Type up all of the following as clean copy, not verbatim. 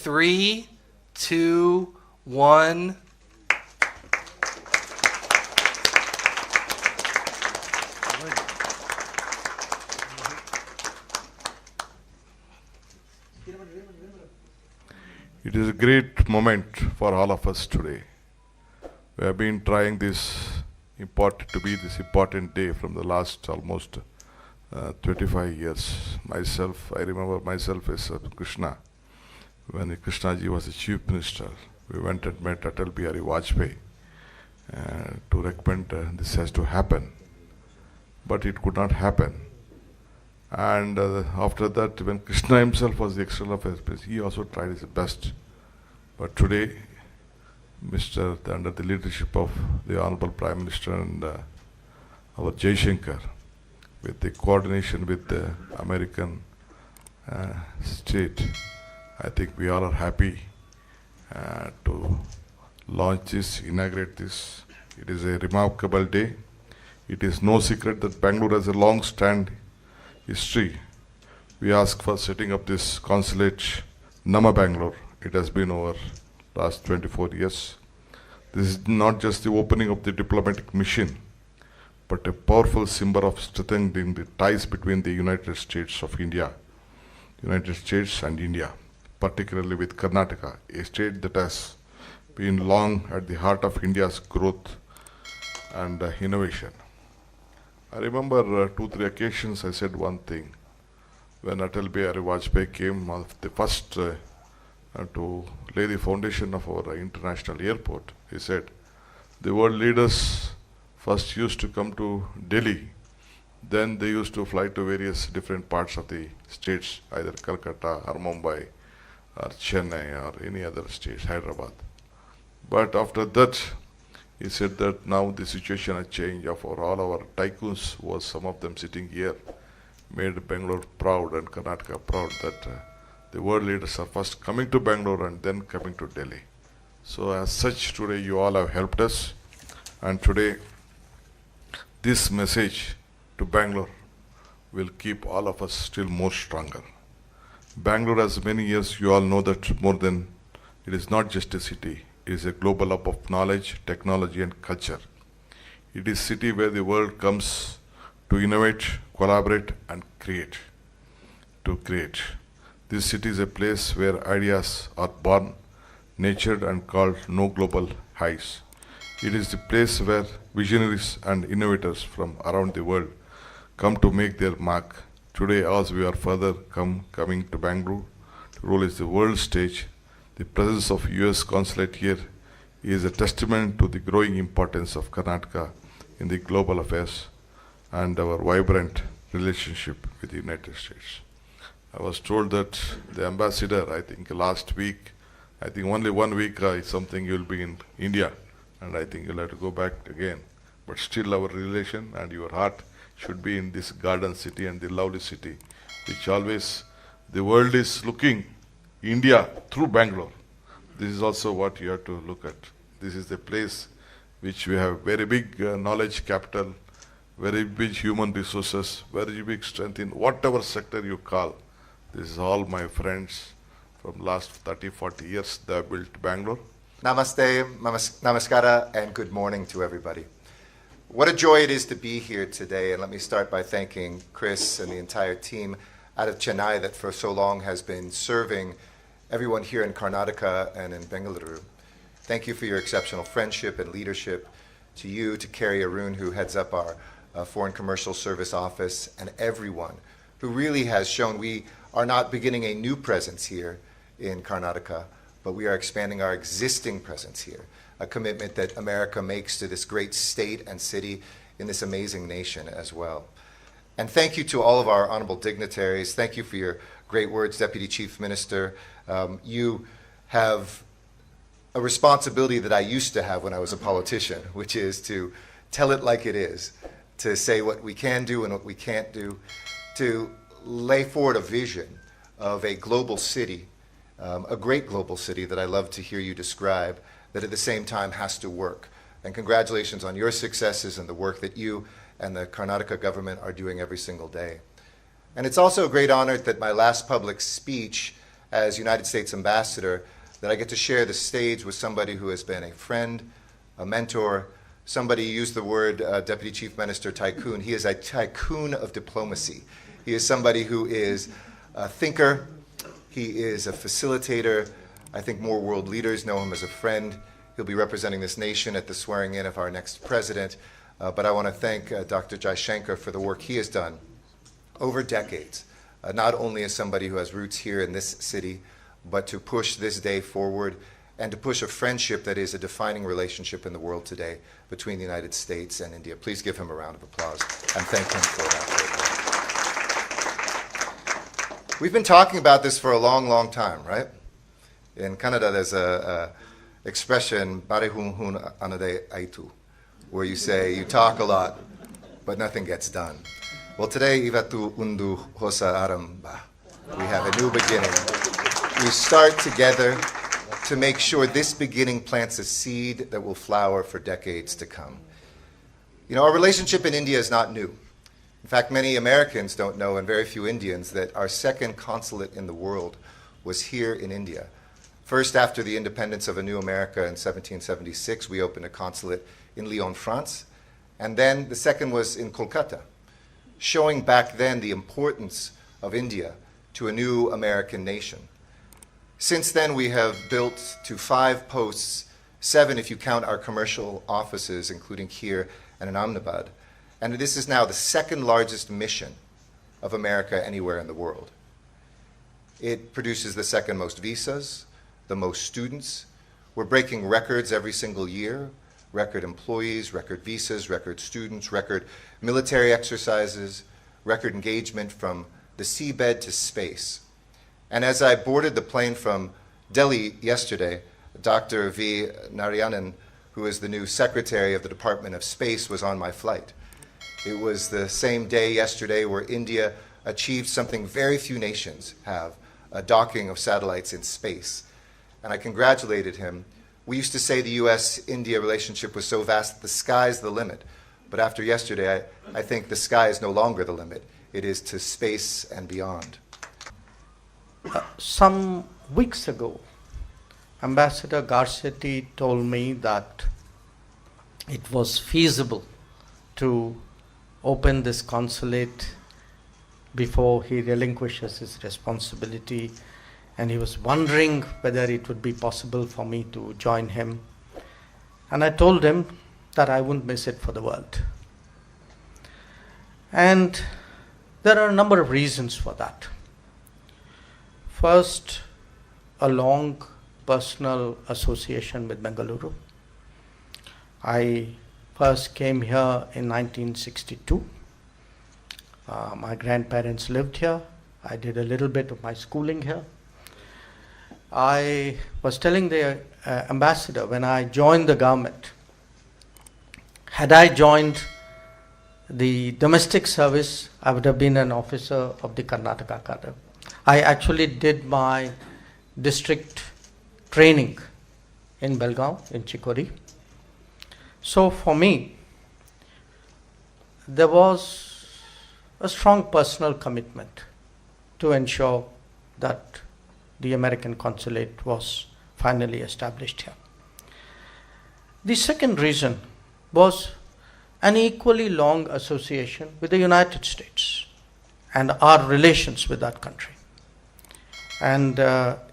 3, 2, 1. It is a great moment for all of us today. We have been trying this important day from the last almost 25 years. I remember myself as Krishna. When Krishnaji was the chief minister, we went and met Atal Bihari Vajpayee to recommend this has to happen. But it could not happen. And after that, when Krishna himself was the external affairs minister, he also tried his best. But today, under the leadership of the Honorable Prime Minister and our Jaishankar, with the coordination with the American state, I think we all are happy to launch this, inaugurate this. It is a remarkable day. It is no secret that Bangalore has a long-standing history. We ask for setting up this consulate, Nama Bangalore. It has been over last 24 years. This is not just the opening of the diplomatic mission, but a powerful symbol of strengthening the ties between the United States and India, particularly with Karnataka, a state that has been long at the heart of India's growth and innovation. I remember 2-3 occasions I said one thing. When Atal Bihari Vajpayee came on the first to lay the foundation of our international airport, he said, the world leaders first used to come to Delhi, then they used to fly to various different parts of the states, either Calcutta or Mumbai or Chennai or any other states, Hyderabad. But after that, he said that now the situation has changed. For all our tycoons, was some of them sitting here, made Bangalore proud and Karnataka proud that the world leaders are first coming to Bangalore and then coming to Delhi. So as such, today you all have helped us, and today this message to Bangalore will keep all of us still more stronger. Bangalore has many years, you all know that more than, it is not just a city, it is a global hub of knowledge, technology and culture. It is a city where the world comes to innovate, collaborate and create. This city is a place where ideas are born, nurtured and called no global highs. It is the place where visionaries and innovators from around the world come to make their mark. Today, as we are further coming to Bangalore to roll is the world stage, the presence of US Consulate here is a testament to the growing importance of Karnataka in the global affairs and our vibrant relationship with the United States. I was told that the ambassador, I think last week, I think only 1 week is something you'll be in India, and I think you'll have to go back again. But still our relation and your heart should be in this garden city and the lovely city, which always the world is looking India through Bangalore. This is also what you have to look at. This is the place which we have very big knowledge capital, very big human resources, very big strength in whatever sector you call. This is all my friends from last 30-40 years they have built Bangalore. Namaste, namaskara, and good morning to everybody. What a joy it is to be here today, and let me start by thanking Chris and the entire team out of Chennai that for so long has been serving everyone here in Karnataka and in Bengaluru. Thank you for your exceptional friendship and leadership, to you, to Carrie Arun, who heads up our Foreign Commercial Service Office, and everyone who really has shown we are not beginning a new presence here in Karnataka, but we are expanding our existing presence here, a commitment that America makes to this great state and city in this amazing nation as well. And thank you to all of our honorable dignitaries. Thank you for your great words, Deputy Chief Minister. You have a responsibility that I used to have when I was a politician, which is to tell it like it is, to say what we can do and what we can't do, to lay forward a vision of a global city, a great global city that I love to hear you describe, that at the same time has to work. And congratulations on your successes and the work that you and the Karnataka government are doing every single day. And it's also a great honor that my last public speech as United States Ambassador that I get to share the stage with somebody who has been a friend, a mentor, somebody used the word Deputy Chief Minister tycoon. He is a tycoon of diplomacy. He is somebody who is a thinker. He is a facilitator. I think more world leaders know him as a friend. He'll be representing this nation at the swearing in of our next president. But I want to thank Dr. Jaishankar for the work he has done over decades, not only as somebody who has roots here in this city, but to push this day forward and to push a friendship that is a defining relationship in the world today between the United States and India. Please give him a round of applause and thank him for that. We've been talking about this for a long, long time, right? In Canada, there's a expression, "Bare hun hun anade aitu," where you say you talk a lot, but nothing gets done. Well, today, Ivatu undu hosa aramba. We have a new beginning. We start together to make sure this beginning plants a seed that will flower for decades to come. You know, our relationship in India is not new. In fact, many Americans don't know, and very few Indians, that our second consulate in the world was here in India. First, after the independence of a new America in 1776, we opened a consulate in Lyon, France. And then the second was in Kolkata, showing back then the importance of India to a new American nation. Since then, we have built to 5 posts, 7 if you count our commercial offices, including here and in Ahmedabad. And this is now the second largest mission of America anywhere in the world. It produces the second most visas, the most students. We're breaking records every single year, record employees, record visas, record students, record military exercises, record engagement from the seabed to space. And as I boarded the plane from Delhi yesterday, Dr. V. Narayanan, who is the new Secretary of the Department of Space, was on my flight. It was the same day yesterday where India achieved something very few nations have, a docking of satellites in space. And I congratulated him. We used to say the U.S.-India relationship was so vast that the sky's the limit. But after yesterday, I think the sky is no longer the limit. It is to space and beyond. Some weeks ago, Ambassador Garcetti told me that it was feasible to open this consulate before he relinquishes his responsibility, and he was wondering whether it would be possible for me to join him. And I told him that I wouldn't miss it for the world. And there are a number of reasons for that. First, a long personal association with Bengaluru. I first came here in 1962. My grandparents lived here. I did a little bit of my schooling here. I was telling the ambassador when I joined the government, had I joined the domestic service, I would have been an officer of the Karnataka cadre. I actually did my district training in Belgaum, in Chikori. So for me, there was a strong personal commitment to ensure that the American consulate was finally established here. The second reason was an equally long association with the United States and our relations with that country. And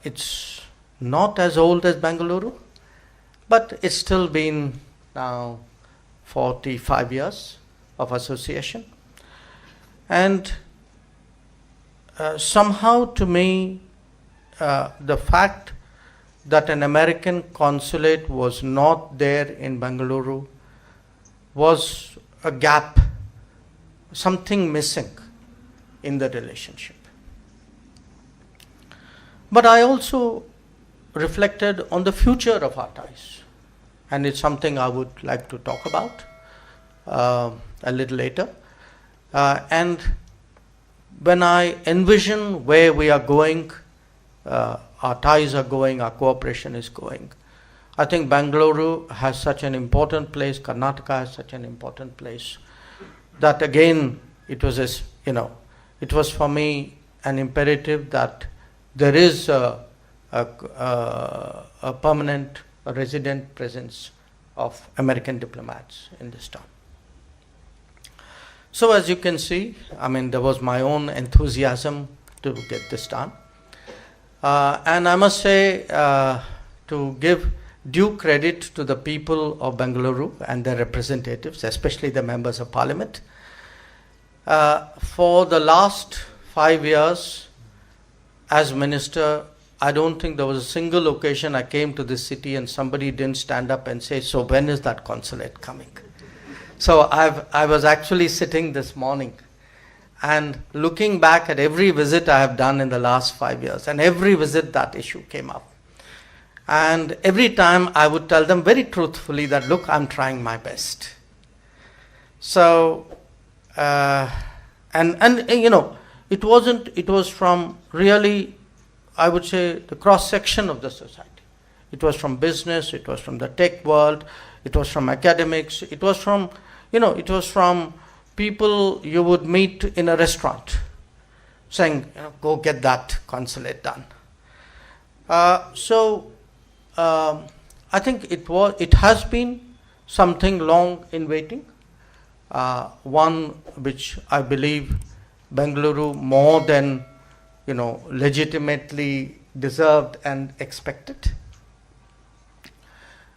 it's not as old as Bengaluru, but it's still been now 45 years of association. And somehow to me, the fact that an American consulate was not there in Bengaluru was a gap, something missing in the relationship. But I also reflected on the future of our ties, and it's something I would like to talk about a little later. And when I envision where we are going, our ties are going, our cooperation is going, I think Bangalore has such an important place, Karnataka has such an important place, that again, it was for me an imperative that there is a permanent resident presence of American diplomats in this town. So as you can see, I mean, there was my own enthusiasm to get this done. And I must say, to give due credit to the people of Bengaluru and their representatives, especially the members of parliament. For the last 5 years as minister, I don't think there was a single occasion I came to this city and somebody didn't stand up and say, so when is that consulate coming? So I was actually sitting this morning and looking back at every visit I have done in the last 5 years, and every visit that issue came up. And every time I would tell them very truthfully that, look, I'm trying my best. So, and you know, it was from really, I would say, the cross-section of the society. It was from business, it was from the tech world, it was from academics, it was from, you know, it was from people you would meet in a restaurant saying, you know, go get that consulate done. I think it has been something long in waiting, one which I believe Bengaluru more than, you know, legitimately deserved and expected.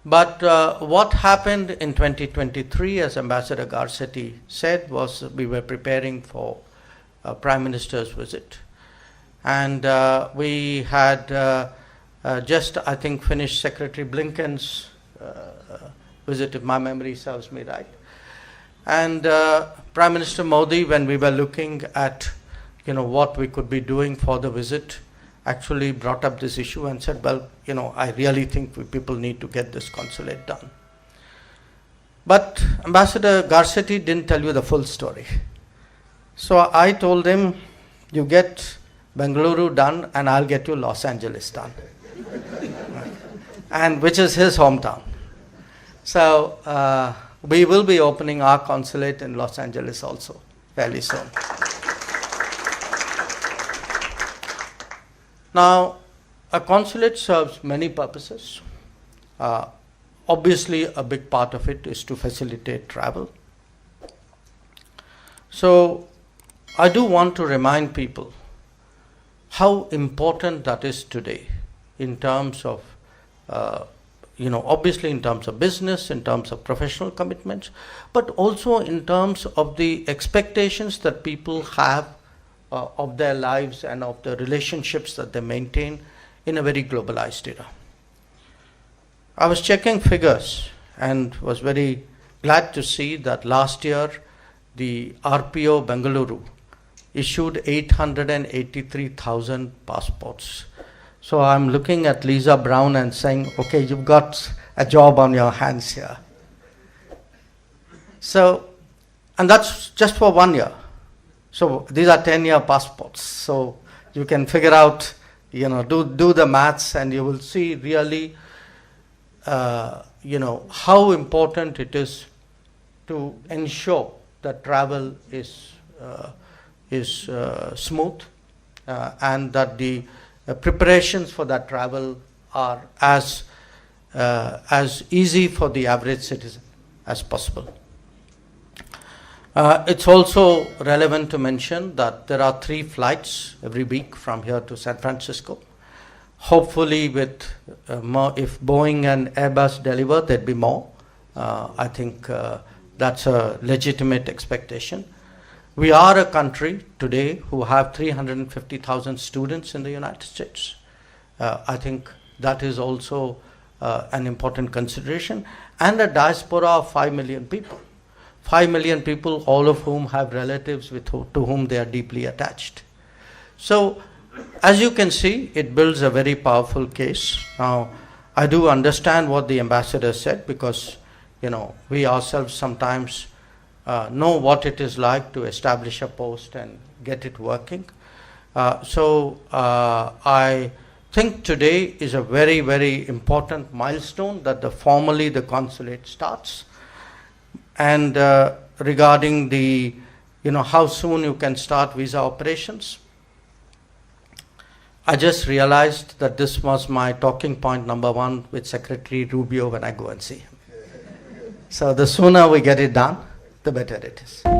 But what happened in 2023, as Ambassador Garcetti said, was we were preparing for Prime Minister's visit. And we had just, I think, finished Secretary Blinken's visit, if my memory serves me right. And Prime Minister Modi, when we were looking at, you know, what we could be doing for the visit, actually brought up this issue and said, well, you know, I really think people need to get this consulate done. But Ambassador Garcetti didn't tell you the full story. So I told him, you get Bengaluru done and I'll get you Los Angeles done. And which is his hometown. So we will be opening our consulate in Los Angeles also fairly soon. Now, a consulate serves many purposes. Obviously, a big part of it is to facilitate travel. So, I do want to remind people how important that is today in terms of, you know, obviously in terms of business, in terms of professional commitments, but also in terms of the expectations that people have of their lives and of the relationships that they maintain in a very globalized era. I was checking figures and was very glad to see that last year the RPO Bengaluru issued 883,000 passports. So I'm looking at Lisa Brown and saying, okay, you've got a job on your hands here. So, and that's just for 1 year. So these are 10-year passports. So you can figure out, you know, do the maths and you will see really, you know, how important it is to ensure that travel is smooth and that the preparations for that travel are as easy for the average citizen as possible. It's also relevant to mention that there are 3 flights every week from here to San Francisco. Hopefully with more, if Boeing and Airbus deliver, there'd be more. I think that's a legitimate expectation. We are a country today who have 350,000 students in the United States. I think that is also an important consideration, and a diaspora of 5 million people. 5 million people, all of whom have relatives to whom they are deeply attached. So, as you can see, it builds a very powerful case. Now, I do understand what the ambassador said, because, you know, we ourselves sometimes know what it is like to establish a post and get it working. I think today is a very, very important milestone that formally the consulate starts. And regarding the, you know, how soon you can start visa operations, I just realized that this was my talking point number one with Secretary Rubio when I go and see him. So the sooner we get it done, the better it is.